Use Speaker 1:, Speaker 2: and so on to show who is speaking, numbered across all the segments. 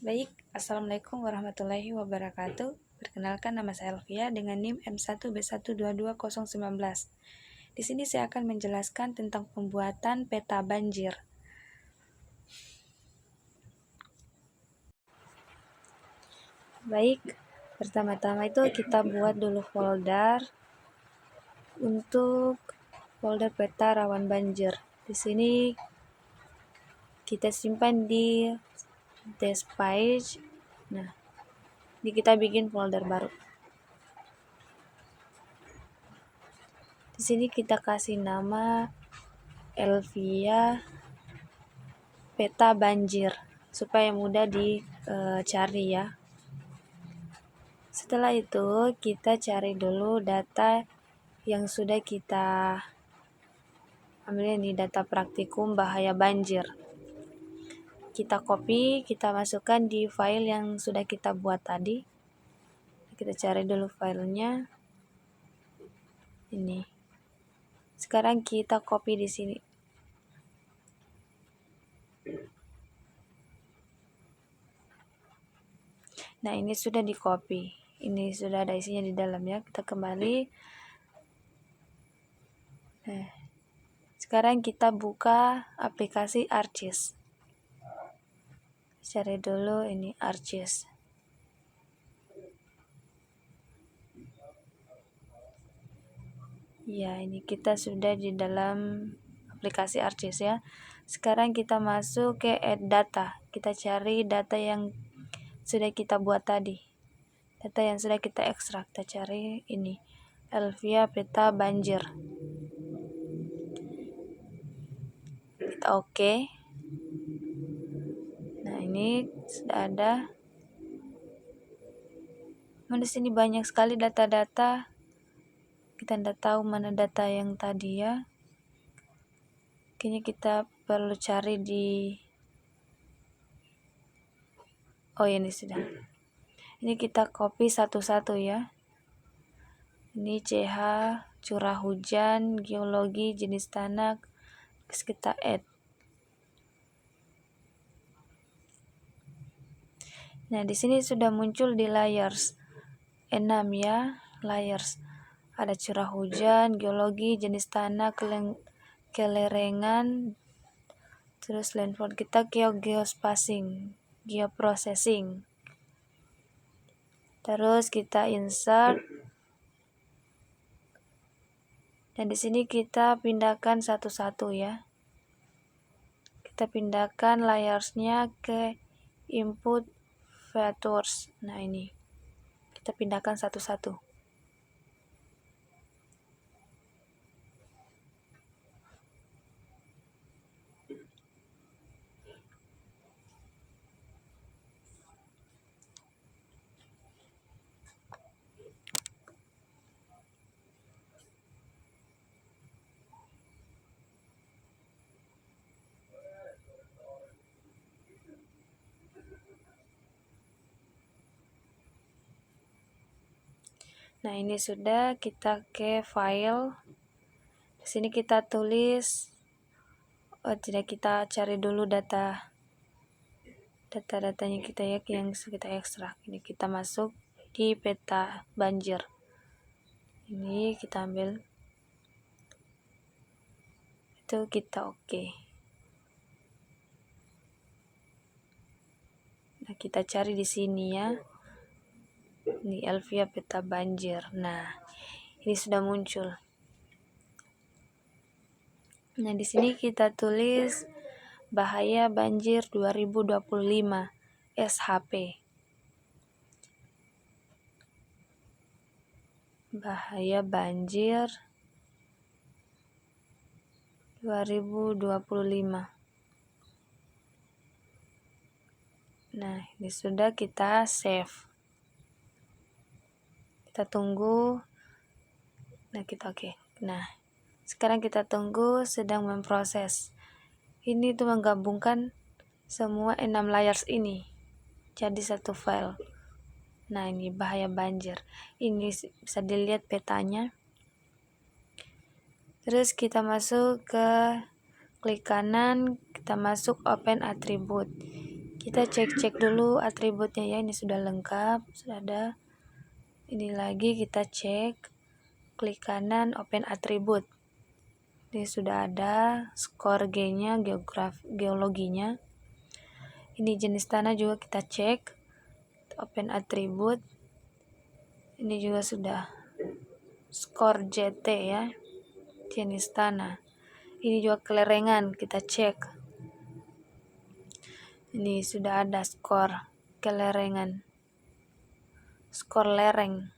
Speaker 1: Baik, Assalamualaikum warahmatullahi wabarakatuh. Perkenalkan, nama saya Elvia dengan NIM M1B122019. Di sini saya akan menjelaskan tentang pembuatan peta banjir. Baik, pertama-tama itu kita buat dulu folder untuk folder peta rawan banjir. Di sini kita simpan di test page. Nah, kita bikin folder baru. Di sini kita kasih nama Elvia peta banjir supaya mudah dicari ya. Setelah itu kita cari dulu data yang sudah kita ambil, ini data praktikum bahaya banjir. Kita copy, kita masukkan di file yang sudah kita buat tadi. Kita cari dulu filenya. Ini. Sekarang kita copy di sini. Nah, ini sudah di copy. Ini sudah ada isinya di dalam ya. Kita kembali. Sekarang kita buka aplikasi ArcGIS. Cari dulu ini ArcGIS. Ya, ini kita sudah di dalam aplikasi ArcGIS ya. Sekarang kita masuk ke add data. Kita cari data yang sudah kita buat tadi. Data yang sudah kita ekstrak. Kita cari ini. Elvia peta banjir. Kita oke. Nah, ini sudah ada. Di sini banyak sekali data-data. Kita tidak tahu mana data yang tadi ya. Kayaknya kita perlu cari di ini sudah. Ini kita copy satu-satu ya. Ini CH, curah hujan, geologi, jenis tanah. Terus kita add. Nah, di sini sudah muncul di layers 6 ya, layers. Ada curah hujan, geologi, jenis tanah, kelerengan, terus landfall. Kita geospacing, geoprocessing. Terus kita insert. Dan di sini kita pindahkan satu-satu ya. Kita pindahkan layersnya ke input features. Nah, ini kita pindahkan satu-satu. Nah, ini sudah, kita ke file. Di sini kita tulis, tidak, kita cari dulu data-datanya kita ya, yang kita ekstrak. Ini kita masuk di peta banjir. Ini kita ambil. Itu kita oke. Nah, kita cari di sini ya. Ini Elvia peta banjir. Nah, ini sudah muncul. Nah, di sini kita tulis bahaya banjir 2025 SHP. Bahaya banjir 2025. Nah, ini sudah, kita save. Kita tunggu. Nah, kita oke. Nah, sekarang kita tunggu, sedang memproses. Ini tuh menggabungkan semua 6 layers ini jadi satu file. Nah, ini bahaya banjir. Ini bisa dilihat petanya. Terus kita masuk ke klik kanan, kita masuk open attribute. Kita cek dulu atributnya ya, ini sudah lengkap, sudah ada. Ini lagi kita cek, klik kanan open atribut. Ini sudah ada skor G-nya, geologinya. Ini jenis tanah juga kita cek, open atribut. Ini juga sudah skor JT ya, jenis tanah. Ini juga kelerengan kita cek. Ini sudah ada skor kelerengan, skor lereng.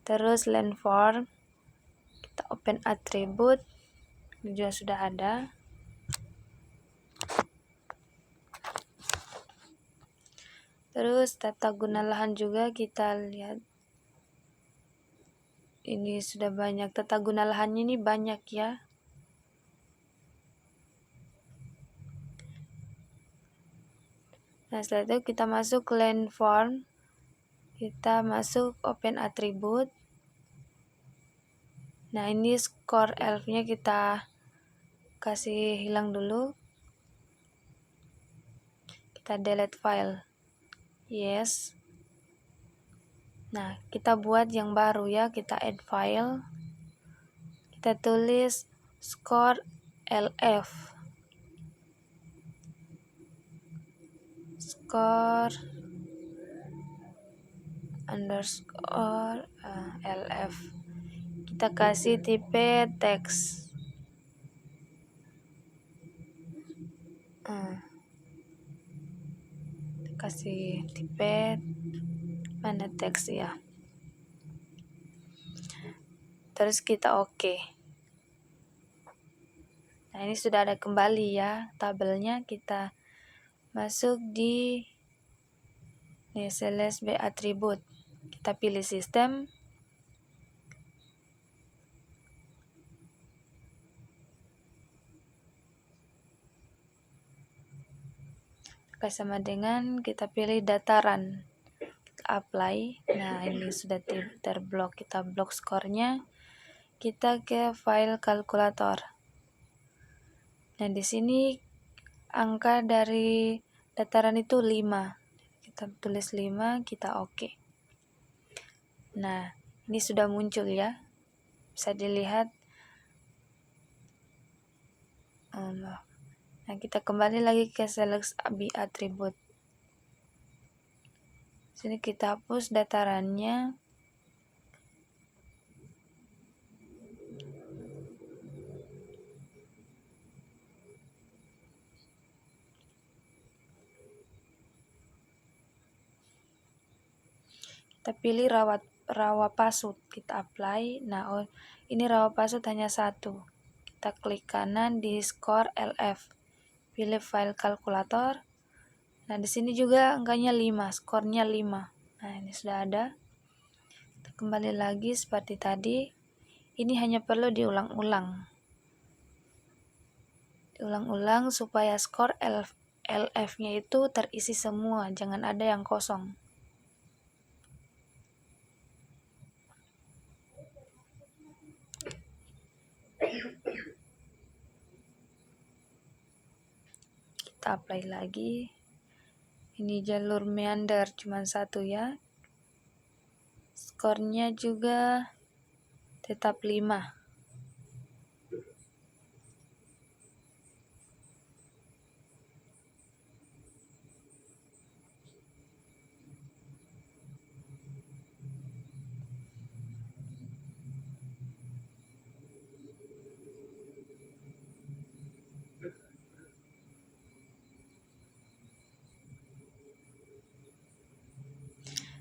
Speaker 1: Terus landform, kita open atribut, ini juga sudah ada. Terus tata guna lahan juga kita lihat. Ini sudah banyak, tata guna lahannya ini banyak ya. Nah setelah itu kita masuk landform, kita masuk open atribut. Nah ini skor elf-nya kita kasih hilang dulu. Kita delete file. Yes. Nah kita buat yang baru ya, kita add file. Kita tulis skor LF. Skor underscore LF. Kita kasih tipe teks. Kasih tipe mana teks ya. Terus kita oke. Nah ini sudah ada kembali ya tabelnya. Kita masuk di CLSB atribut. Kita pilih sistem. Sama dengan kita pilih dataran. Kita apply. Nah ini sudah terblok. Kita blok skornya. Kita ke file kalkulator. Nah di sini angka dari dataran itu 5. Kita tulis 5, kita oke. Nah ini sudah muncul ya. Bisa dilihat. Nah kita kembali lagi ke select atribut. Sini kita hapus datarannya. Kita pilih rawa pasut, kita apply. Nah ini rawa pasut hanya 1. Kita klik kanan di skor LF. Pilih file kalkulator. Nah di sini juga angkanya 5, skornya 5. Nah ini sudah ada. Kita kembali lagi seperti tadi. Ini hanya perlu diulang-ulang. Diulang-ulang supaya skor LF-nya itu terisi semua, jangan ada yang kosong. Kita apply lagi. Ini jalur meander cuma 1 ya. Skornya juga tetap 5.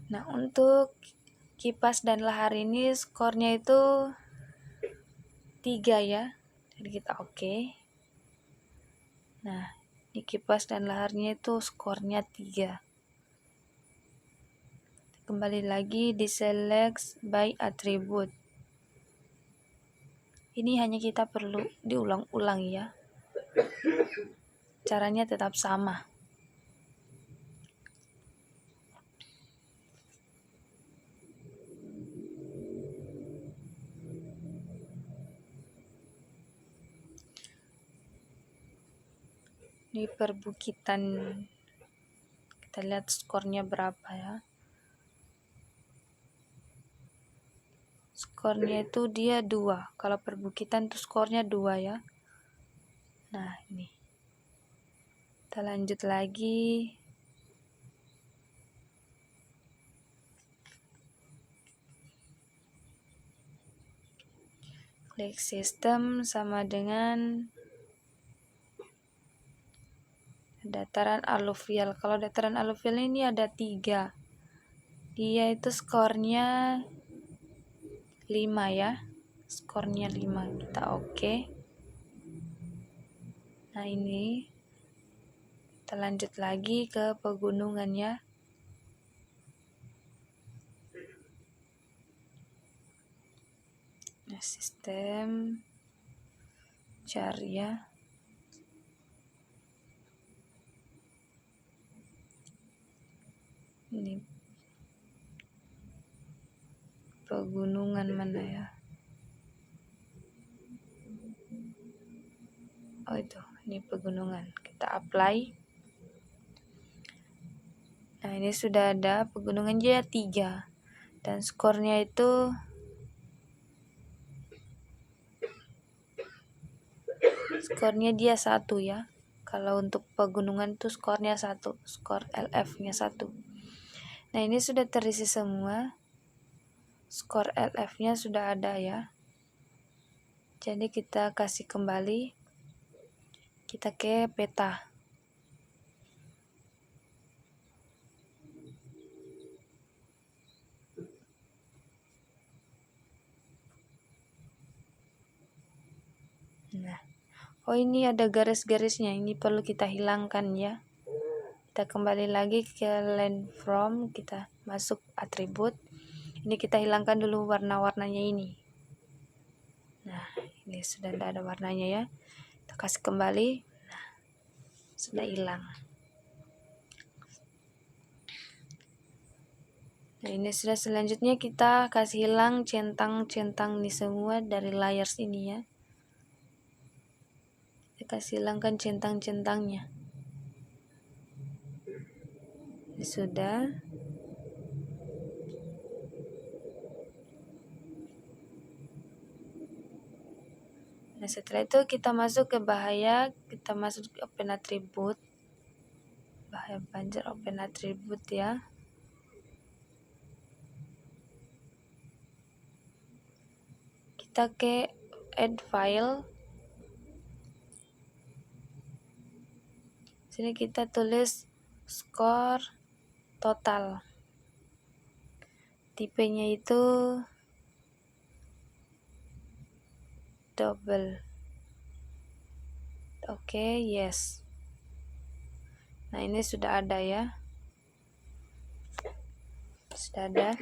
Speaker 1: Nah untuk kipas dan lahar ini skornya itu 3 ya. Jadi kita oke. Nah ini kipas dan laharnya itu skornya 3. Kembali lagi di select by attribute. Ini hanya kita perlu diulang-ulang ya. Caranya tetap sama. Ini perbukitan Kita lihat skornya berapa ya. Skornya itu dia 2. Kalau perbukitan tuh skornya 2 ya. Nah, ini. Kita lanjut lagi. Klik sistem sama dengan dataran aluvial. Kalau dataran aluvial ini ada 3. Dia itu skornya 5 ya. Skornya 5. Kita oke. Nah, ini kita lanjut lagi ke pegunungan ya. Nah, sistem cari ya. Ini pegunungan mana ya? Oh, itu. Ini pegunungan. Kita apply. Nah, ini sudah ada pegunungan dia 3. Dan skornya itu dia 1 ya. Kalau untuk pegunungan itu skornya 1, skor LF-nya 1. Nah, ini sudah terisi semua. Skor LF-nya sudah ada ya. Jadi kita kasih kembali. Kita ke peta. Nah, oh ini ada garis-garisnya. Ini perlu kita hilangkan ya. Kita kembali lagi ke land from, kita masuk atribut. Ini kita hilangkan dulu warna-warnanya ini. Nah, ini sudah tidak ada warnanya ya. Kita kasih kembali. Nah, sudah hilang. Nah, ini sudah, selanjutnya kita kasih hilang centang-centang ini semua dari layers ini ya. Kita kasih hilangkan centang-centangnya. Ini sudah. Nah, setelah itu kita masuk ke bahaya, kita masuk ke open attribute. Bahaya banjir open attribute ya. Kita ke add file. Sini kita tulis skor total. Tipenya itu double. Oke, yes. Nah, ini sudah ada ya. Sudah ada.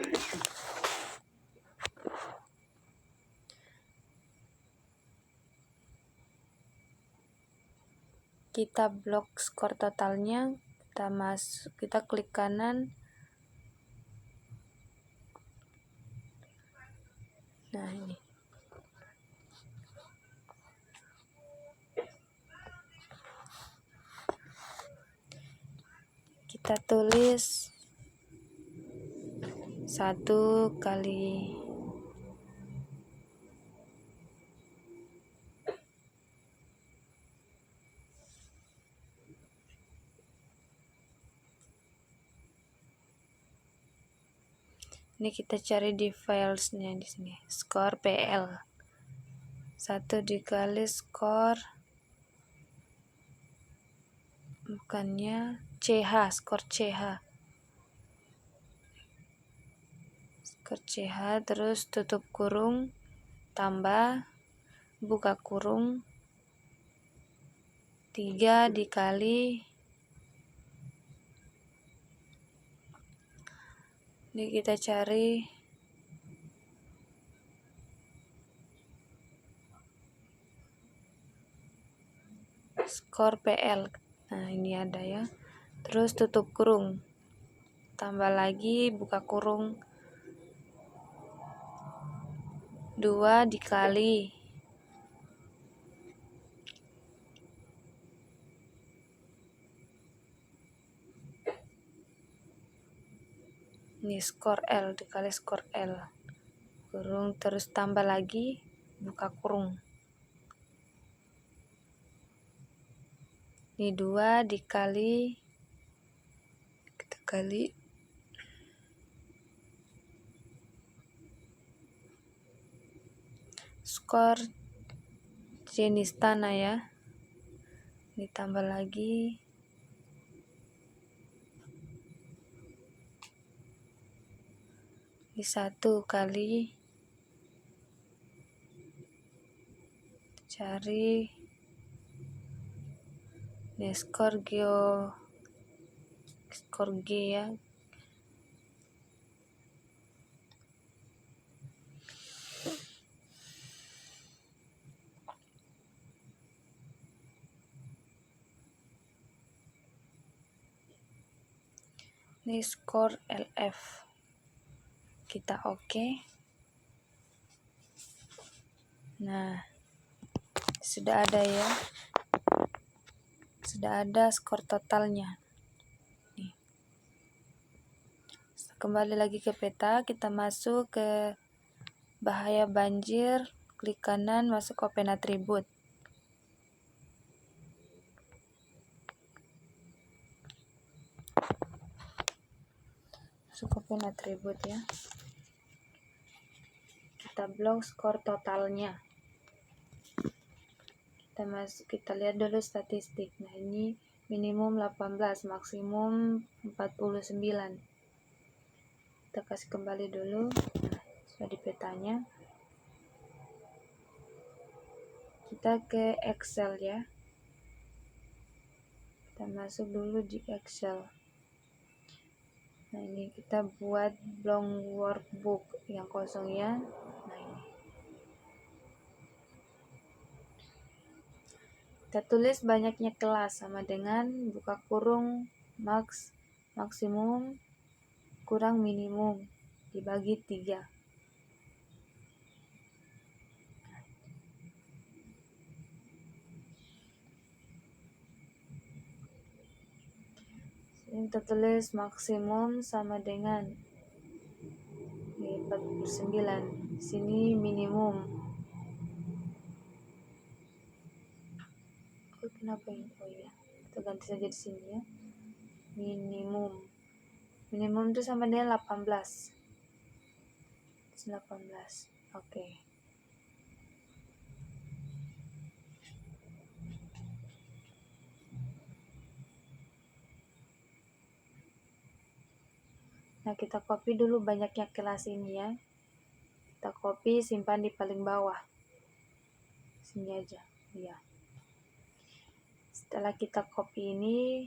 Speaker 1: Kita blok skor totalnya. Kita masuk, kita klik kanan. Nah, ini. Kita tulis 1 kali ini, kita cari di filesnya di sini, skor PL 1 dikali skor, bukannya CH, skor CH, terus tutup kurung tambah buka kurung 3 dikali, ini kita cari skor PL. Nah, ini ada ya. Terus tutup kurung, tambah lagi buka kurung 2 dikali Ini skor L dikali skor L. Kurung terus tambah lagi, buka kurung. Ini 2 dikali, kita kali skor jenis tanah ya. Ditambah lagi di 1 kali cari ini skor G ya. Ini skor LF. Kita oke. Nah, sudah ada ya. Sudah ada skor totalnya. Nih. Kembali lagi ke peta, kita masuk ke bahaya banjir, klik kanan, masuk open atribut. Masuk open atribut ya. Kita blok skor totalnya. Kita lihat dulu statistik. Nah, ini minimum 18, maksimum 49. Kita kasih kembali dulu. Nah, sudah di petanya. Kita ke Excel ya. Kita masuk dulu di Excel. Nah, ini kita buat long workbook yang kosong ya. Nah, ini. Kita tulis banyaknya kelas sama dengan buka kurung maksimum kurang minimum dibagi 3. Ini kita tulis maksimum sama dengan ini 49. Sini minimum. Oh, kenapa ini? Oh ya, kita ganti saja di sini ya. Minimum itu sama dengan 18. 18. Oke. Nah, kita copy dulu banyaknya kelas ini ya. Kita copy, simpan di paling bawah. Sini aja. Ya. Setelah kita copy ini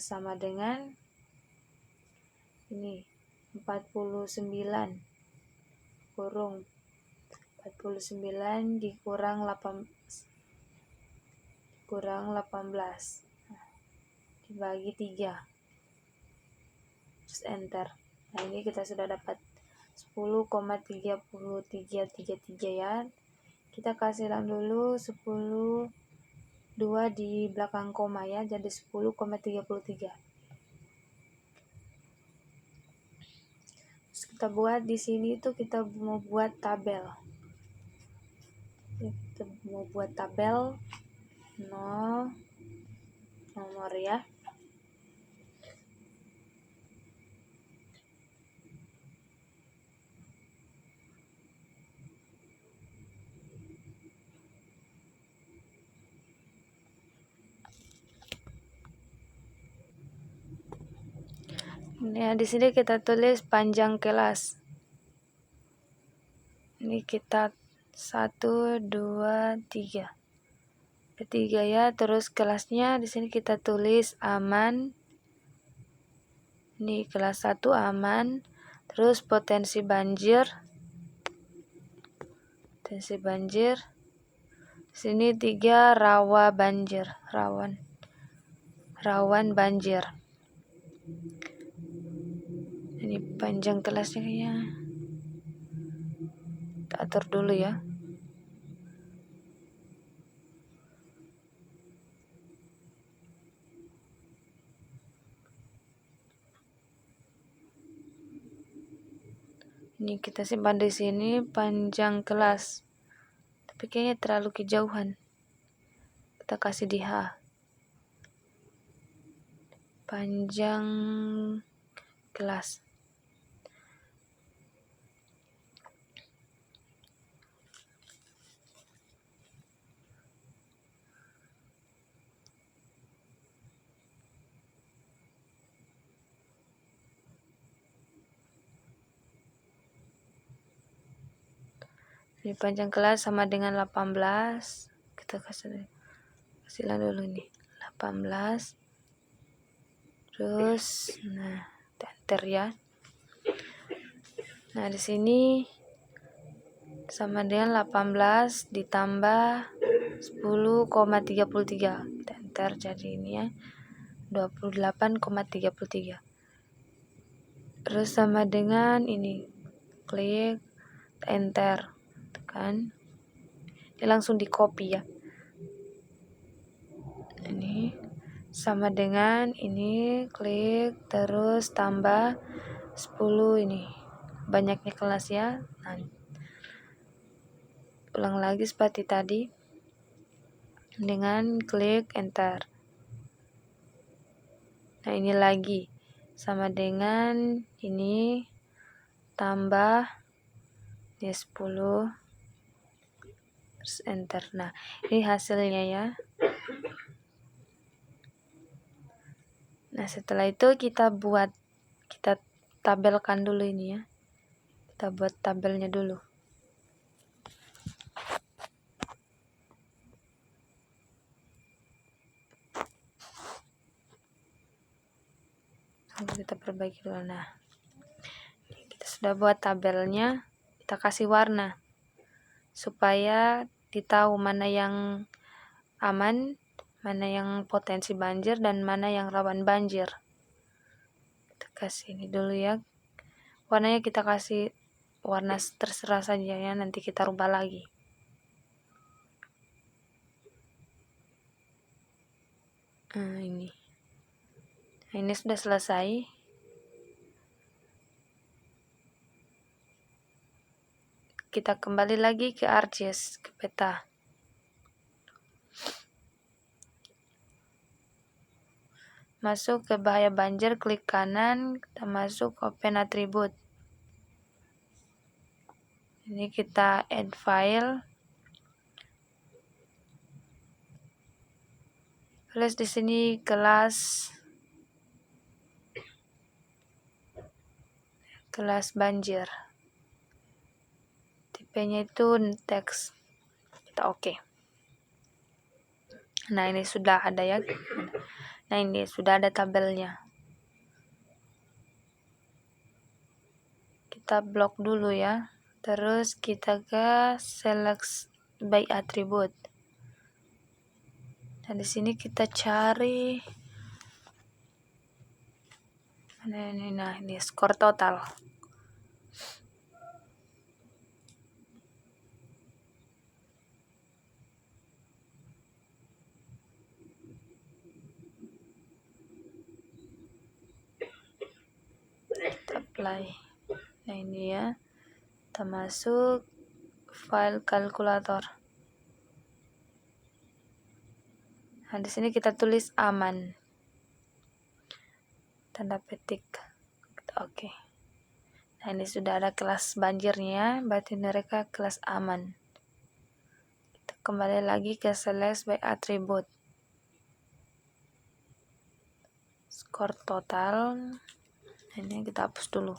Speaker 1: sama dengan ini 49 kurung 49 dikurang 18 dibagi 3, terus enter. Nah, ini kita sudah dapat 10,3333 ya. Kita kasih dulu 10 2 di belakang koma ya, jadi 10,33. Terus kita buat di sini itu kita mau buat tabel. Kita mau buat tabel nomor ya. Nah, di sini kita tulis panjang kelas. Ini kita 1, 2, 3. Ketiga ya, terus kelasnya di sini kita tulis aman. Ini kelas 1 aman. Terus potensi banjir. Sini 3 rawan banjir. Ini panjang kelasnya kayaknya. Kita atur dulu ya. Ini kita simpan di sini panjang kelas. Tapi kayaknya terlalu kejauhan. Kita kasih di H. Panjang kelas. Ini panjang kelas sama dengan 18. Kita kasihlah dulu nih 18. Terus nah enter ya. Nah di sini sama dengan 18 ditambah 10,33. Kita enter, jadi ini ya 28,33. Terus sama dengan ini, klik enter, kan ini langsung di copy ya. Ini sama dengan ini, klik terus tambah 10, ini banyaknya kelas ya. Nah, ulang lagi seperti tadi dengan klik enter. Nah ini lagi sama dengan ini tambah ini 10 terus enter. Nah ini hasilnya ya. Nah setelah itu kita tabelkan dulu ini ya. Kita buat tabelnya dulu. Kita perbaiki dulu. Nah kita sudah buat tabelnya, kita kasih warna supaya ditahu mana yang aman, mana yang potensi banjir, dan mana yang rawan banjir. Kita kasih ini dulu ya, warnanya kita kasih warna terserah saja ya, nanti kita rubah lagi. Nah ini sudah selesai. Kita kembali lagi ke ArcGIS, ke peta. Masuk ke bahaya banjir, klik kanan, kita masuk open attribute. Ini kita add file. Tulis di sini kelas banjir. Tipenya itu teks. Kita oke. Nah ini sudah ada ya. Nah ini sudah ada tabelnya. Kita blok dulu ya. Terus kita ke select by attribute. Nah di sini kita cari mana ini. Nah ini skor total. Kita apply. Nah ini ya. Kita masuk file kalkulator. Nah di sini kita tulis aman. Tanda petik. Oke. Nah ini sudah ada kelas banjirnya, berarti mereka kelas aman. Kita kembali lagi ke select by attribute. Skor total. Ini kita hapus dulu.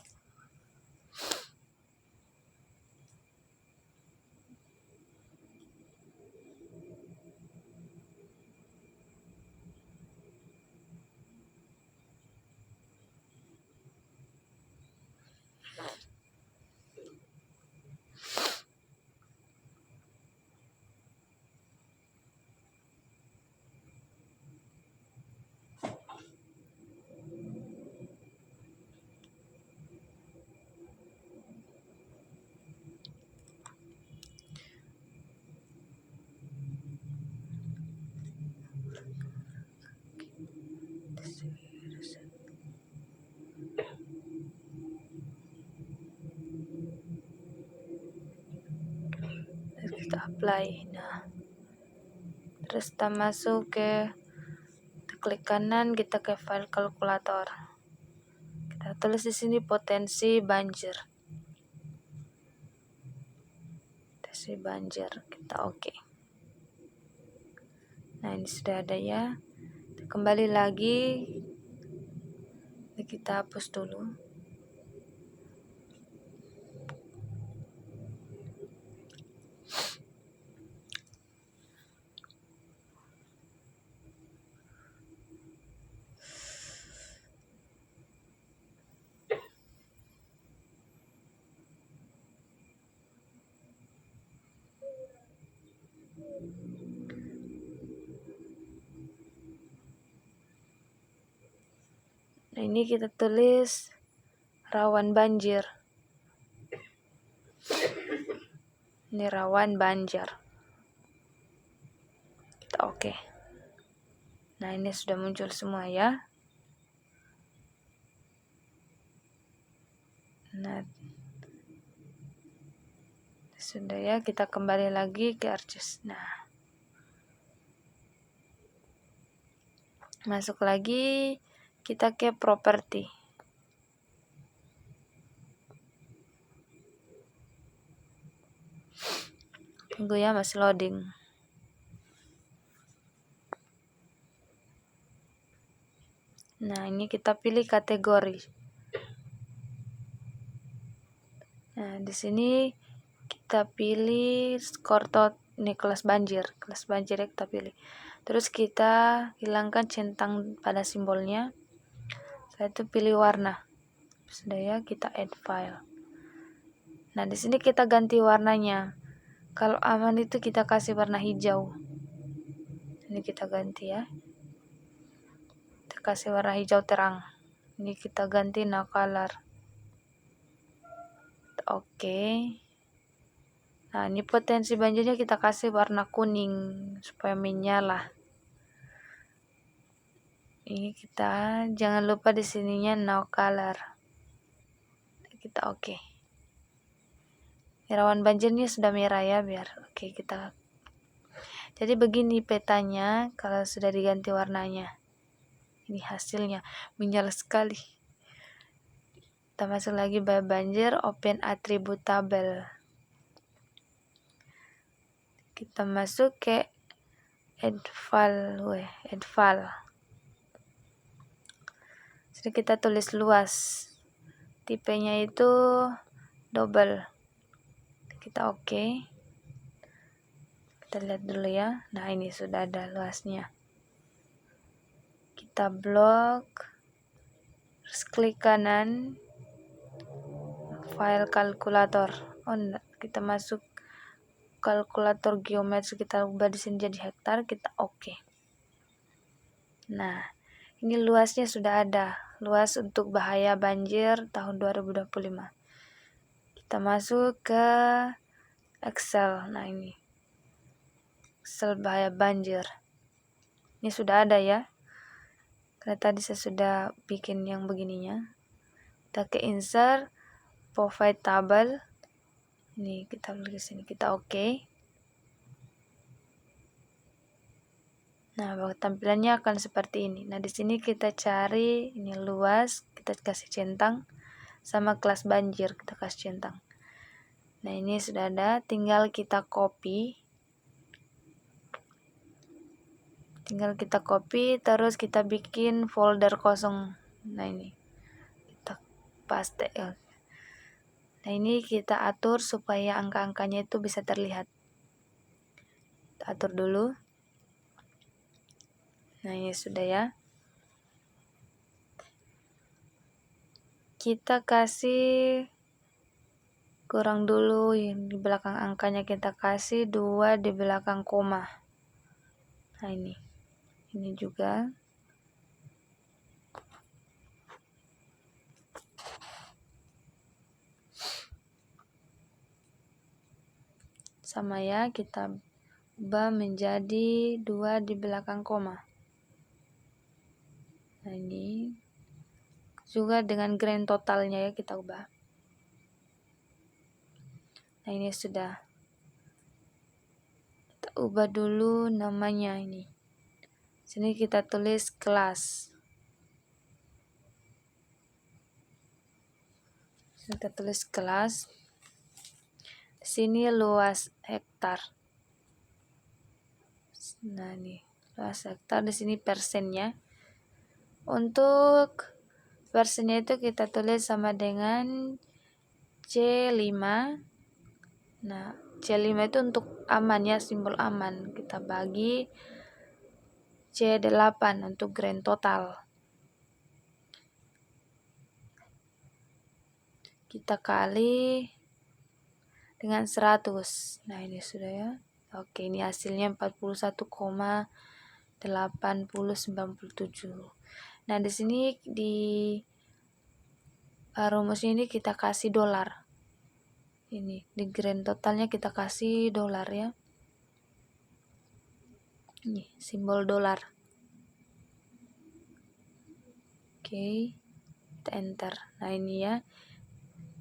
Speaker 1: apply. Nah, terus kita masuk ke, kita klik kanan, kita ke file kalkulator. Kita tulis di sini potensi banjir. Potensi banjir, kita oke. Nah, ini sudah ada ya. Kembali lagi, kita hapus dulu. Nah, ini kita tulis rawan banjir. Ini rawan banjir. Kita oke. Nah, ini sudah muncul semua ya. Nah, sudah ya, kita kembali lagi ke ArcGIS. Nah, masuk lagi, kita ke properti. Tunggu ya, masih loading. Nah, ini kita pilih kategori. Nah, di sini kita pilih skor tot, ini kelas banjir ya kita pilih. Terus kita hilangkan centang pada simbolnya. Saya itu pilih warna. Sudah ya, kita add file. Nah, di sini kita ganti warnanya. Kalau aman itu kita kasih warna hijau. Ini kita ganti ya. Kita kasih warna hijau terang. Ini kita ganti no color. Oke. Nah, ini potensi banjirnya kita kasih warna kuning supaya menyala. Ini kita jangan lupa di sininya no color. Kita oke. Rawan banjirnya sudah merah ya, biar oke kita. Jadi begini petanya kalau sudah diganti warnanya. Ini hasilnya menyala sekali. Kita masuk lagi banjir, open attribute tabel. Kita masuk ke add file. Jadi kita tulis luas. Tipenya itu double. Kita oke. Kita lihat dulu ya. Nah, ini sudah ada luasnya. Kita blok. Terus klik kanan. File kalkulator. Oh, enggak. Kita masuk kalkulator geometri, kita ubah di sini jadi hektar, kita oke. Nah, ini luasnya sudah ada. Luas untuk bahaya banjir tahun 2025. Kita masuk ke Excel. Nah, ini Excel bahaya banjir. Ini sudah ada ya. Karena tadi saya sudah bikin yang begininya. Kita ke insert, provide table. Ini kita klik ke sini, kita oke. Nah, tampilannya akan seperti ini. Nah, di sini kita cari ini luas, kita kasih centang, sama kelas banjir kita kasih centang. Nah, ini sudah ada, tinggal kita copy. Terus kita bikin folder kosong. Nah, ini kita paste. Nah, ini kita atur supaya angka-angkanya itu bisa terlihat. Kita atur dulu. Nah, ini sudah ya. Kita kasih kurang dulu yang di belakang angkanya, kita kasih 2 di belakang koma. Nah, ini juga. Sama ya, kita ubah menjadi 2 di belakang koma. Nah, ini juga dengan grand totalnya ya kita ubah. Nah, ini sudah. ubah dulu namanya ini. Sini kita tulis kelas. Kita tulis kelas. Sini luas hektar. Nah, ini luas hektar, di sini persennya. Untuk persennya itu kita tulis sama dengan C5. Nah, C5 itu untuk aman ya, simbol aman. Kita bagi C8 untuk grand total. Kita kali dengan 100. Nah, ini sudah ya. Oke, ini hasilnya 41,8097. Nah, di sini di rumus ini kita kasih dolar. Ini di grand totalnya kita kasih dolar ya. Ini simbol dolar. Oke, kita enter. Nah, ini ya.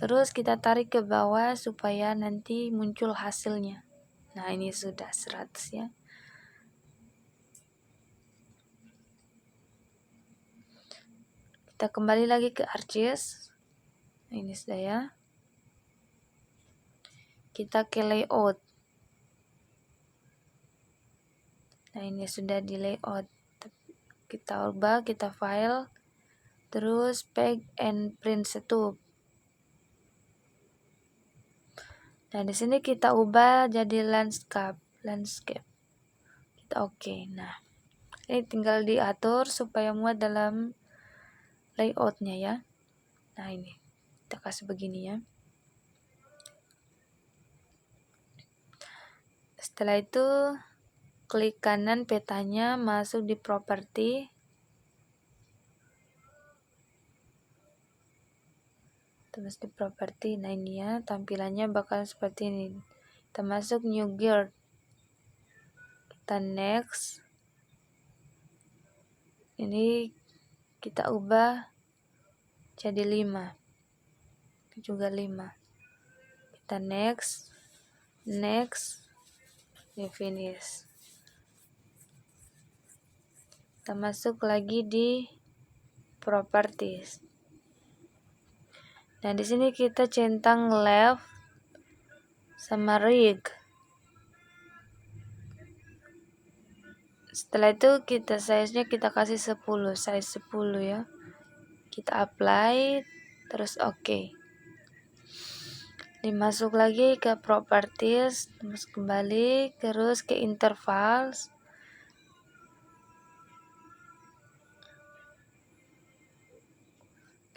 Speaker 1: Terus kita tarik ke bawah supaya nanti muncul hasilnya. Nah, ini sudah 100 ya. Kita kembali lagi ke ArcGIS. Nah, ini sudah ya. Kita ke layout. Nah, ini sudah di layout. Kita ubah, kita file. Terus pack and print setup. Nah, di sini kita ubah jadi landscape. Kita oke. Nah, ini tinggal diatur supaya muat dalam layoutnya ya. Nah, ini kita kasih begini ya. Setelah itu klik kanan petanya, masuk di properti. Terus di properti. Nah, ini ya, tampilannya bakal seperti ini. Kita masuk new gear. Kita next. Ini kita ubah jadi 5. Ini juga 5. Kita next. Ini finish. Kita masuk lagi di properties. Nah, di sini kita centang left sama rig. Setelah itu kita size-nya kita kasih 10, size 10 ya. Kita apply, terus oke. Dimasuk lagi ke properties, terus kembali, terus ke intervals.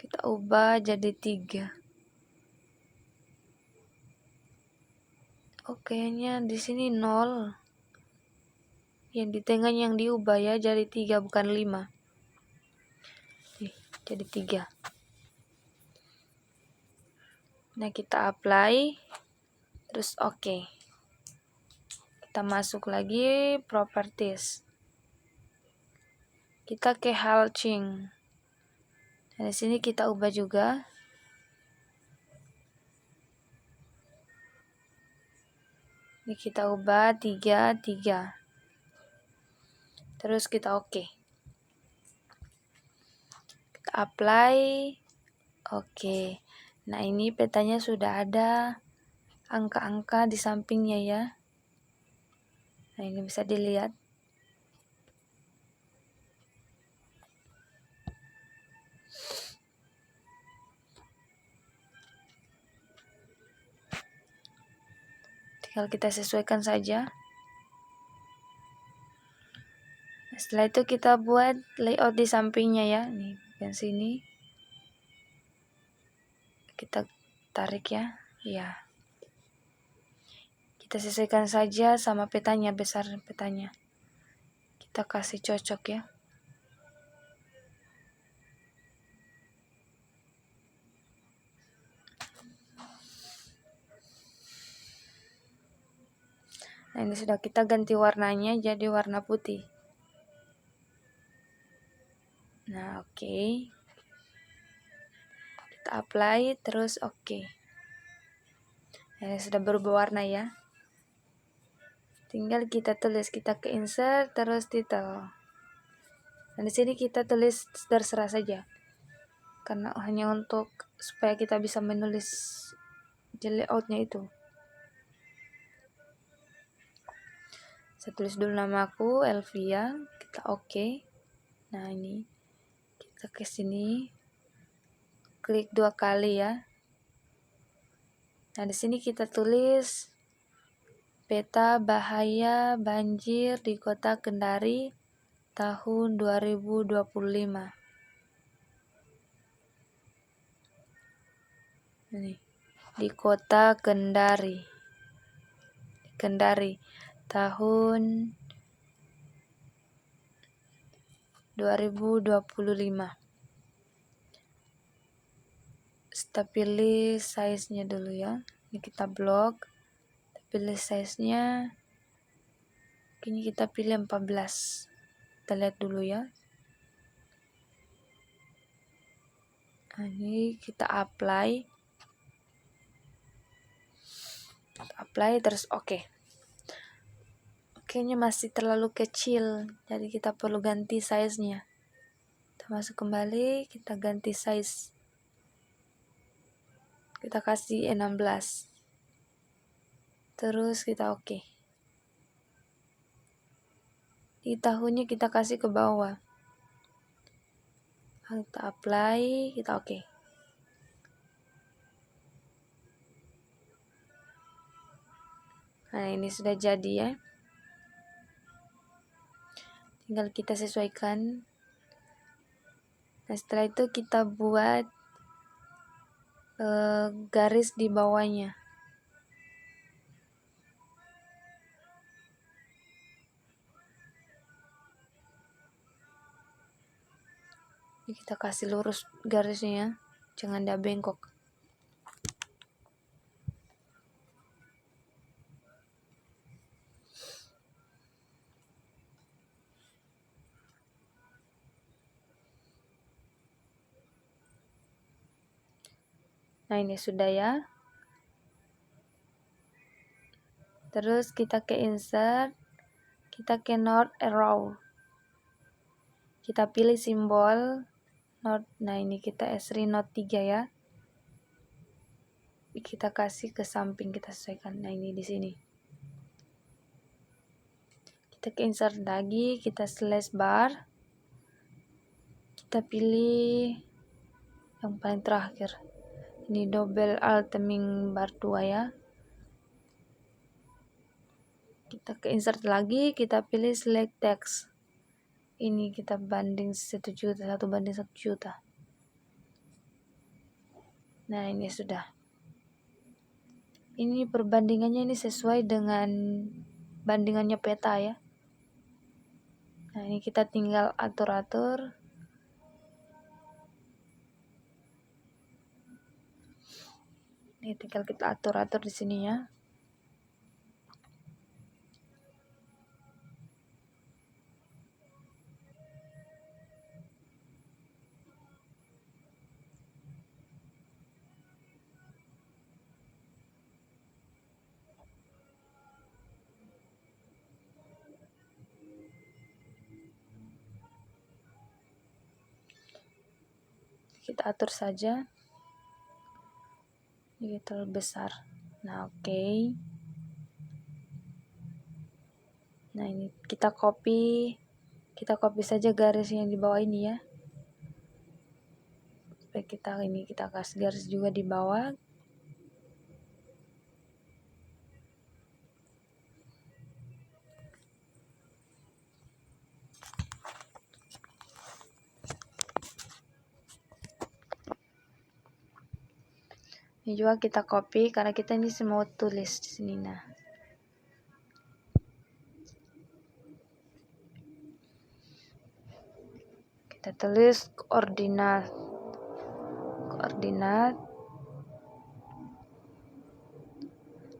Speaker 1: Kita ubah jadi 3. Kayaknya di sini 0. Yang di tengah yang diubah ya jadi 3 bukan 5. Nih, jadi 3. Nah, kita apply, terus oke. Kita masuk lagi properties. Kita ke hatching. Nah, di sini kita ubah juga. Ini kita ubah 3. Terus kita oke. Kita apply. Oke. Nah, ini petanya sudah ada angka-angka di sampingnya ya. Nah, ini bisa dilihat. Tinggal kita sesuaikan saja. Setelah itu kita buat layout di sampingnya ya. Nih, bagian sini. Kita tarik ya. Ya. Kita sesuaikan saja sama petanya, besar petanya. Kita kasih cocok ya. Nah, ini sudah kita ganti warnanya jadi warna putih. Nah, oke. Kita apply, terus oke. Nah, ini sudah berubah warna ya. tinggal kita tulis, kita ke insert terus title. Dan di sini kita tulis terserah saja, karena hanya untuk supaya kita bisa menulis di layoutnya itu. Saya tulis dulu namaku Elvia, kita oke. Nah ini kita ke sini, klik 2 kali ya. Nah di sini kita tulis peta bahaya banjir di Kota Kendari tahun 2025. Ini di Kota Kendari. Kendari tahun 2025. Kita pilih size-nya dulu ya. Ini kita blok. Kita pilih size-nya. Ini kita pilih 14. Kita lihat dulu ya. Nah, ini kita apply. Apply terus oke. Kayaknya masih terlalu kecil, jadi kita perlu ganti size-nya. Kita masuk kembali, kita ganti size. Kita kasih 16. Terus kita oke. Di tahunnya kita kasih ke bawah. Kita apply, kita oke. Nah ini sudah jadi ya. Tinggal kita sesuaikan. Nah setelah itu kita buat garis di bawahnya. Ini kita kasih lurus garisnya ya, jangan dia bengkok. Nah ini sudah ya. Terus kita ke insert, kita ke north arrow. Kita pilih simbol north. Nah ini kita S3 note 3 ya. Kita kasih ke samping, kita sesuaikan. Nah ini di sini. Kita ke insert lagi, kita slash bar. Kita pilih yang paling terakhir. Ini double altering bar 2 ya. Kita ke insert lagi, kita pilih select text. Ini kita banding 1 juta, 1:1 juta. Nah ini sudah. Ini perbandingannya ini sesuai dengan bandingannya peta ya. Nah ini kita tinggal atur-atur. Ini tinggal kita atur-atur di sini ya. Kita atur saja. Ini terlalu besar. Nah oke. Nah ini kita copy saja garis yang di bawah ini ya. Supaya kita kasih garis juga di bawah. Ini juga kita copy karena kita ini semua tulis di sini. Nah kita tulis koordinat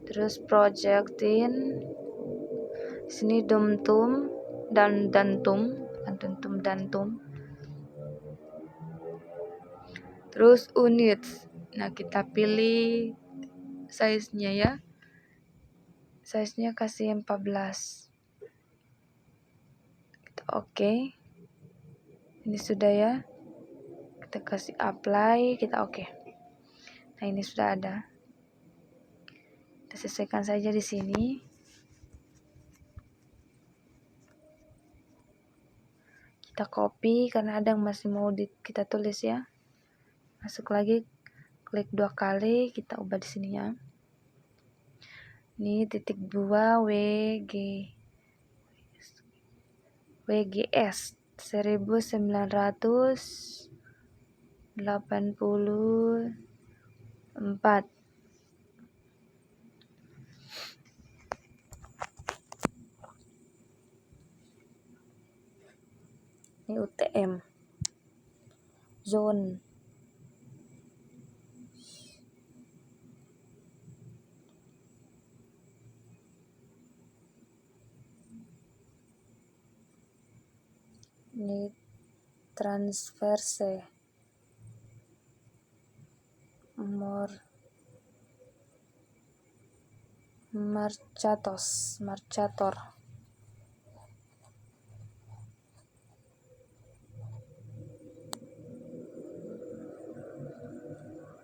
Speaker 1: terus projectin sini dantum terus units. Nah kita pilih size nya ya, size-nya kasih 14. Kita oke. Ini sudah ya. Kita kasih apply, kita oke. Nah, ini sudah ada. Kita sesuaikan saja di sini. Kita copy karena ada yang masih mau kita tulis ya. Masuk lagi, klik 2 kali, kita ubah di sini ya. Ini titik 2 WGS 1984. Ini UTM zone. Ini transverse marcator.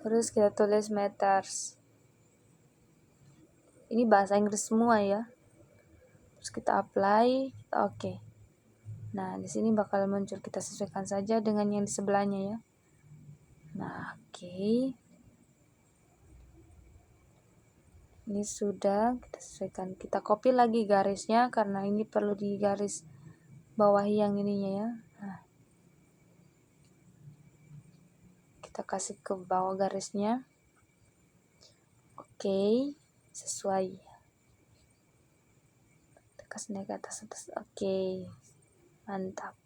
Speaker 1: Terus kita tulis meters. Ini bahasa Inggris semua ya. Terus kita apply, kita oke. Nah, di sini bakal muncul, kita sesuaikan saja dengan yang di sebelahnya ya. Nah, oke. Ini sudah kita sesuaikan. Kita copy lagi garisnya karena ini perlu di garis bawahi yang ininya ya. Nah, kita kasih ke bawah garisnya. Oke, sesuai. Kita kasih naik ke atas. Oke, mantap.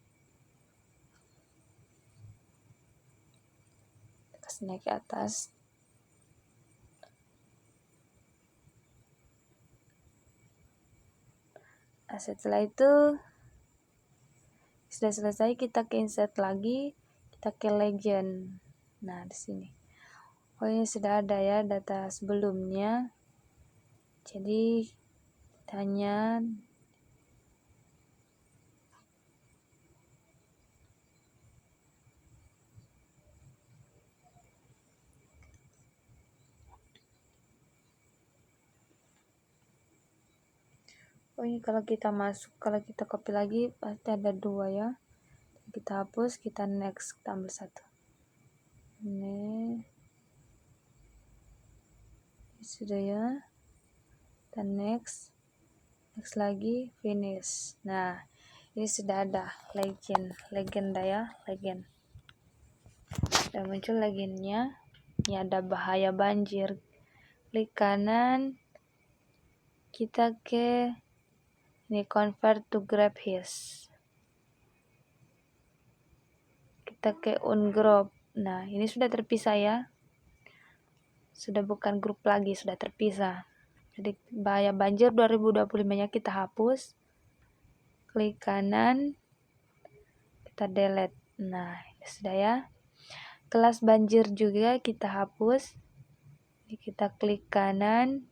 Speaker 1: Kita kasih naik ke atas. Nah, setelah itu sudah selesai, kita ke insert lagi, kita ke legend. Nah, di sini. Oh, ini sudah ada ya data sebelumnya. Jadi hanya ini kalau kita copy lagi pasti ada 2 ya. Kita hapus, kita next, kita ambil 1. Ini sudah ya. Dan next lagi, finish. Nah, ini sudah ada legenda ya, legend. Dan muncul legendnya. Ini ada bahaya banjir. Klik kanan, kita ke ini convert to grab his. Kita ke ungroup. Nah, ini sudah terpisah ya. Sudah bukan grup lagi, sudah terpisah. Jadi bahaya banjir 2025-nya kita hapus. Klik kanan, kita delete. Nah, ini sudah ya. Kelas banjir juga kita hapus. Ini kita klik kanan.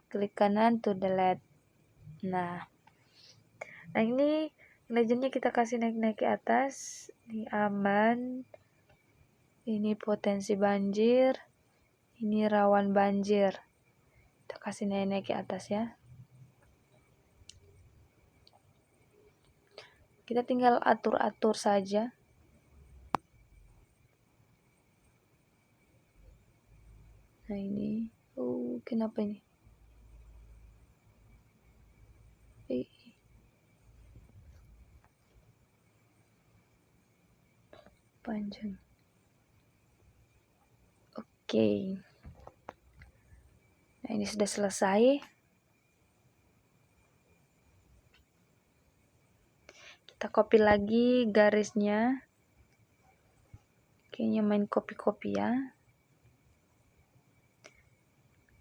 Speaker 1: Klik kanan to delete. Nah ini legendnya kita kasih naik ke atas. Ini aman. Ini potensi banjir. Ini rawan banjir. Kita kasih naik ke atas ya. Kita tinggal atur-atur saja. Nah ini, kenapa ini? Panjang. Oke. Nah ini sudah selesai. Kita copy lagi garisnya. Kayaknya main copy ya.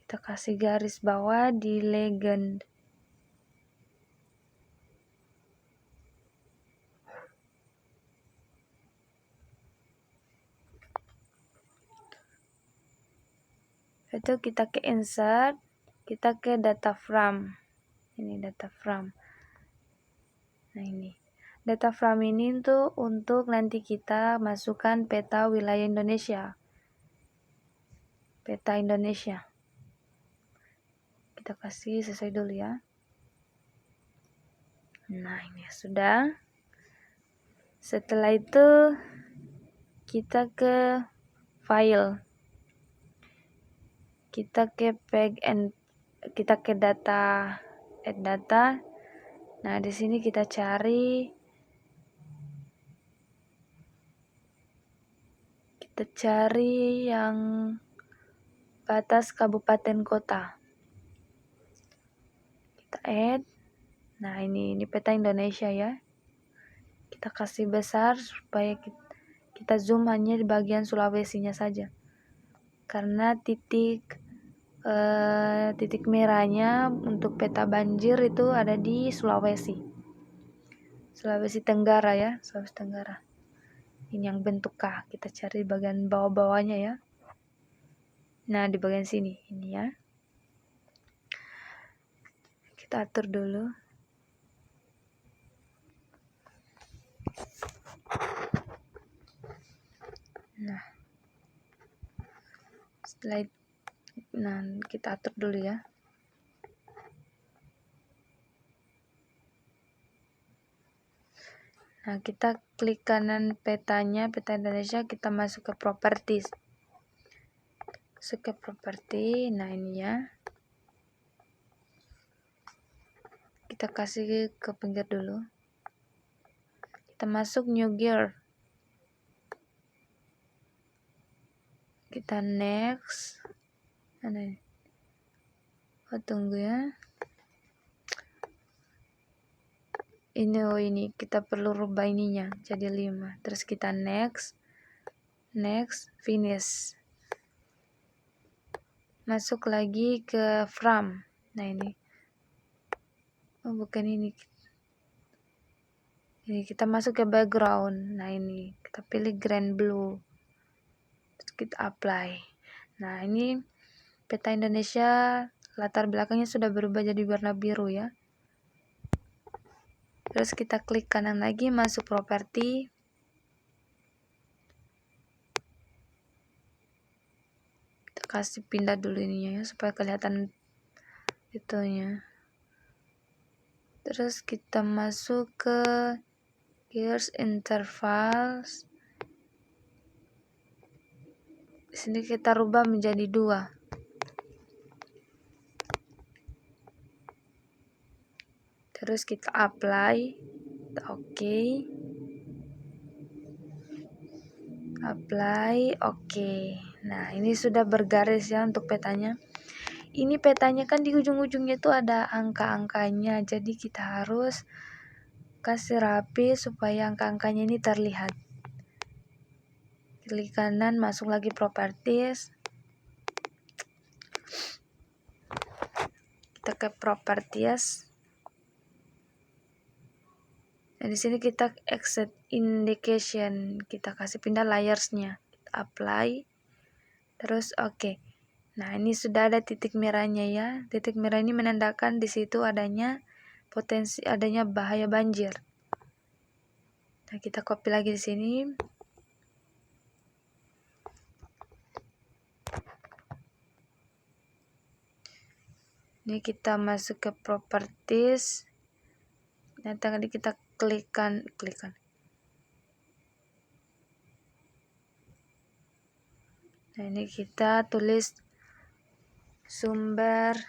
Speaker 1: Kita kasih garis bawah di legend. Itu kita ke insert, kita ke data from. Ini data from. Nah ini. Data from ini tuh untuk nanti kita masukkan peta wilayah Indonesia. Peta Indonesia. Kita kasih sesuai dulu ya. Nah ini sudah. Setelah itu kita ke file. Kita ke kita ke data, add data. Nah, di sini kita cari yang batas kabupaten kota. Kita add. Nah, ini peta Indonesia ya. Kita kasih besar supaya kita zoom hanya di bagian Sulawesinya saja. Karena titik merahnya untuk peta banjir itu ada di Sulawesi Tenggara ya, Sulawesi Tenggara. Ini yang bentuk K, kita cari bagian bawah-bawahnya ya. Nah di bagian sini ini ya, kita atur dulu. Nah setelah itu, kita atur dulu ya. Nah, kita klik kanan petanya, peta Indonesia, kita masuk ke properties. Masuk ke property, nah ini ya. Kita kasih ke pinggir dulu. Kita masuk new gear. Kita next. Oh, tunggu ya. Ini kita perlu rubah ininya jadi 5. Terus kita next, finish. Masuk lagi ke from. Nah ini. Oh bukan ini. Ini kita masuk ke background. Nah ini kita pilih grand blue. Terus kita apply. Nah ini peta Indonesia, latar belakangnya sudah berubah jadi warna biru ya. Terus kita klik kanan lagi, masuk properti. Kita kasih pindah dulu ininya ya supaya kelihatan itunya. Terus kita masuk ke gears intervals. Di sini kita rubah menjadi 2. Terus kita apply, oke. Apply, oke. Nah, ini sudah bergaris ya untuk petanya. Ini petanya kan di ujung-ujungnya itu ada angka-angkanya, jadi kita harus kasih rapi supaya angka-angkanya ini terlihat. Klik kanan, masuk lagi properties. Kita ke properties. Nah, di sini kita exit indication, kita kasih pindah layers-nya, kita apply, terus oke. Nah ini sudah ada titik merahnya ya. Titik merah ini menandakan di situ adanya potensi adanya bahaya banjir. Nah kita copy lagi di sini. Ini kita masuk ke properties. Nah tadi kita klikkan. Nah ini kita tulis sumber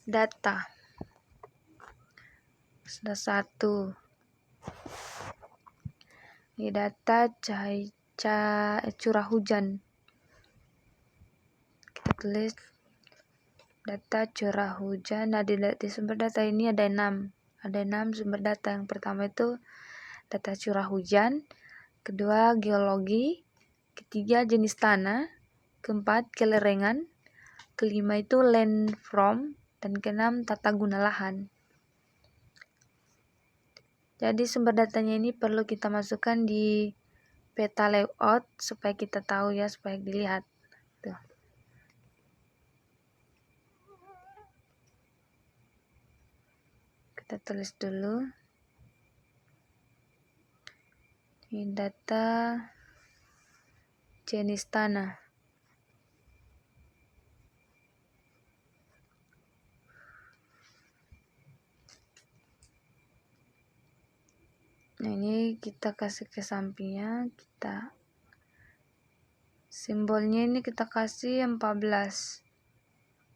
Speaker 1: data. Sudah 1. Ini data curah hujan. Kita tulis data curah hujan. Nah di sumber data ini ada 6. Ada 6 sumber data. Yang pertama itu data curah hujan, kedua geologi, ketiga jenis tanah, keempat kelerengan, kelima itu land from, dan keenam tata guna lahan. Jadi sumber datanya ini perlu kita masukkan di peta layout supaya kita tahu ya, supaya dilihat. Tuh. Kita tulis dulu. Ini data jenis tanah. Nah, ini kita kasih ke sampingnya, kita simbolnya ini kita kasih 14.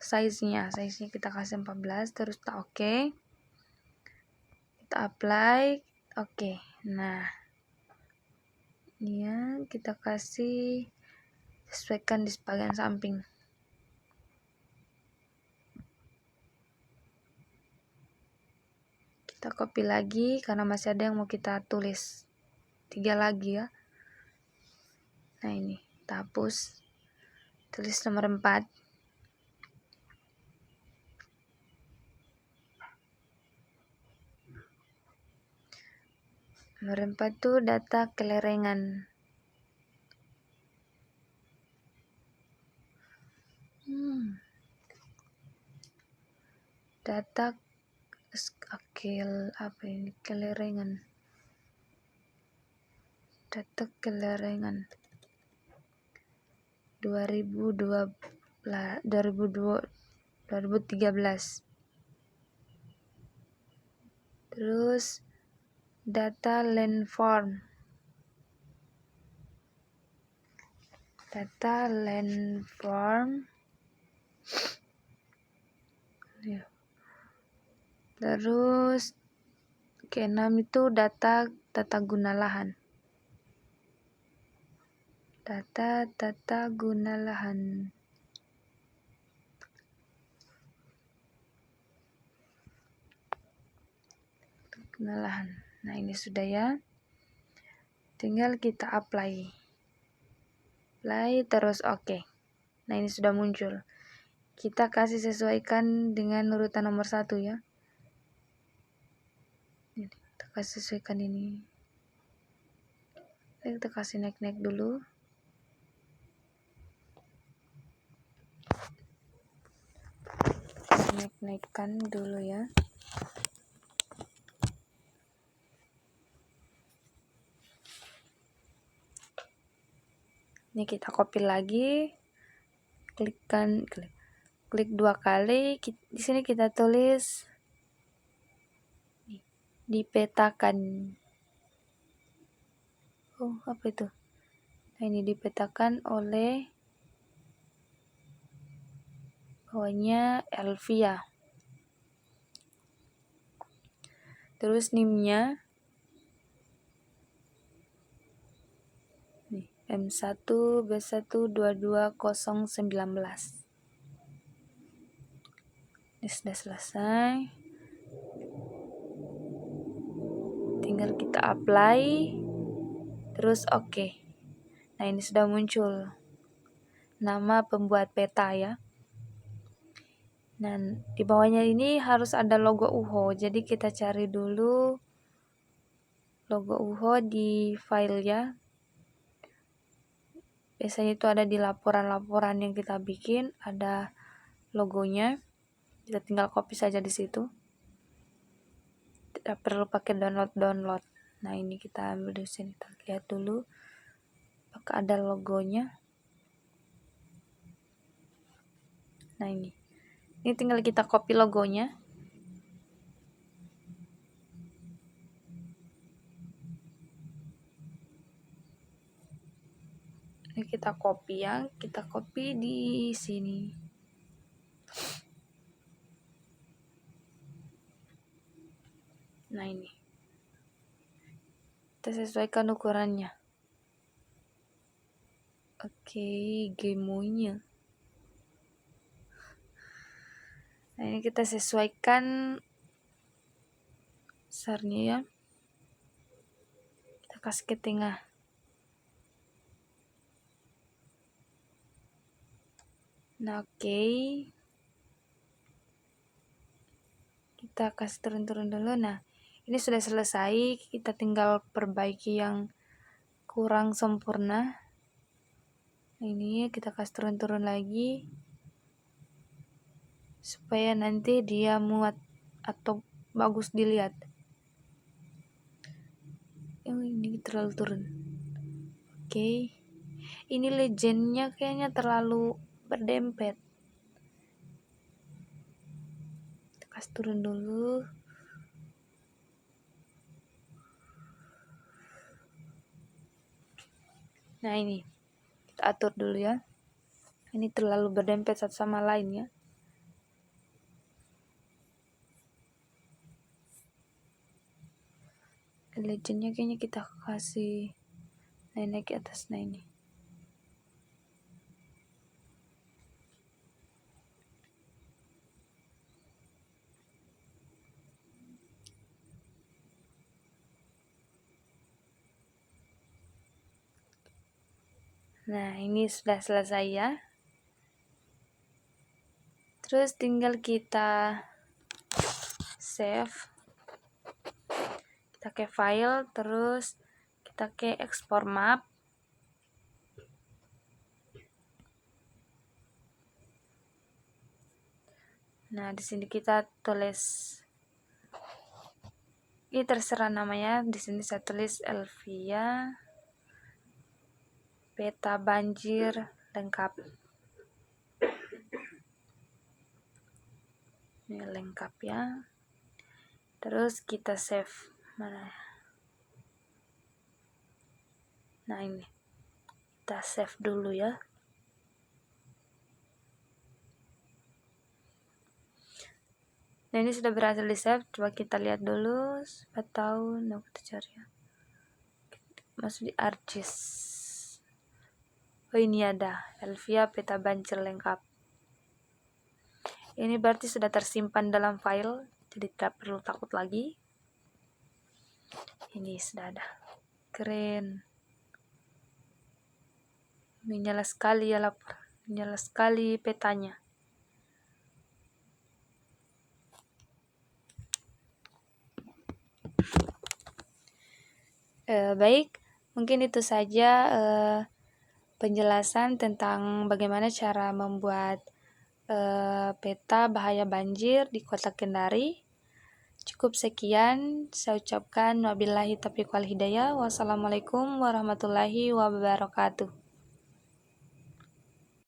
Speaker 1: Size-nya kita kasih 14, terus kita oke. Kita apply, oke. Nah, ini ya, kita kasih sesuaikan di bagian samping. Kita copy lagi karena masih ada yang mau kita tulis. 3 lagi ya. Nah, ini kita hapus. Tulis nomor 4. Nomor 4 tuh data kelerengan. Data apa ini? Kelerengan. Data kelerengan 2013. Terus data landform. Terus ke-6 itu data tata guna lahan. Data tata guna lahan. Nah, ini sudah ya. Tinggal kita apply. Terus oke. Nah, ini sudah muncul. Kita kasih sesuaikan dengan urutan nomor 1 ya. Kita kasih sesuaikan ini. Kita kasih naik-naik dulu. Naik-naikkan dulu ya. Ini kita copy lagi. Klik 2 kali. Di sini kita tulis dipetakan. Oh, apa itu? Nah, ini dipetakan oleh bawahnya Elvia. Terus NIM-nya M1B1222019. Ini sudah selesai. Tinggal kita apply. Terus oke. Nah, ini sudah muncul nama pembuat peta ya. Nah, di bawahnya ini harus ada logo UHO. Jadi kita cari dulu logo UHO di file ya. Biasanya itu ada di laporan-laporan yang kita bikin, ada logonya. Kita tinggal copy saja di situ. Tidak perlu pakai download. Nah, ini kita ambil di sini. Kita lihat dulu apakah ada logonya. Nah, ini tinggal kita copy logonya. Ini kita copy ya, kita copy di sini. Nah, ini kita sesuaikan ukurannya. Oke, gemonya. Nah, ini kita sesuaikan besarnya ya. Kita kasih ke tengah. Nah, oke. Kita kasih turun-turun dulu. Nah, ini sudah selesai. Kita tinggal perbaiki yang kurang sempurna. Nah, ini kita kasih turun-turun lagi supaya nanti dia muat atau bagus dilihat. Ini terlalu turun. Oke. Ini legendnya kayaknya terlalu berdempet. Kasih turun dulu. Nah ini kita atur dulu ya. Ini terlalu berdempet satu sama lain ya. Legendnya kayaknya kita kasih naik ke atas. Nah ini. Nah ini sudah selesai ya. Terus tinggal kita save. Kita ke file, terus kita ke export map. Nah di sini kita tulis, ini terserah namanya. Di sini saya tulis Elvia peta banjir lengkap. Ini lengkap ya. Terus kita save. Mana? Nah ini kita save dulu ya. Nah ini sudah berhasil di save. Coba kita lihat dulu. Siapa tahu. Nah kita cari ya. Masuk di ArcGIS. Oh ini ada Elvia peta banjir lengkap. Ini berarti sudah tersimpan dalam file, jadi tidak perlu takut lagi. Ini sudah ada. Keren. Menyala sekali ya lapor. Menyala sekali petanya. Baik, mungkin itu saja penjelasan tentang bagaimana cara membuat peta bahaya banjir di Kota Kendari. Cukup sekian, saya ucapkan wabillahi taufiq wal hidayah. Wassalamualaikum warahmatullahi wabarakatuh.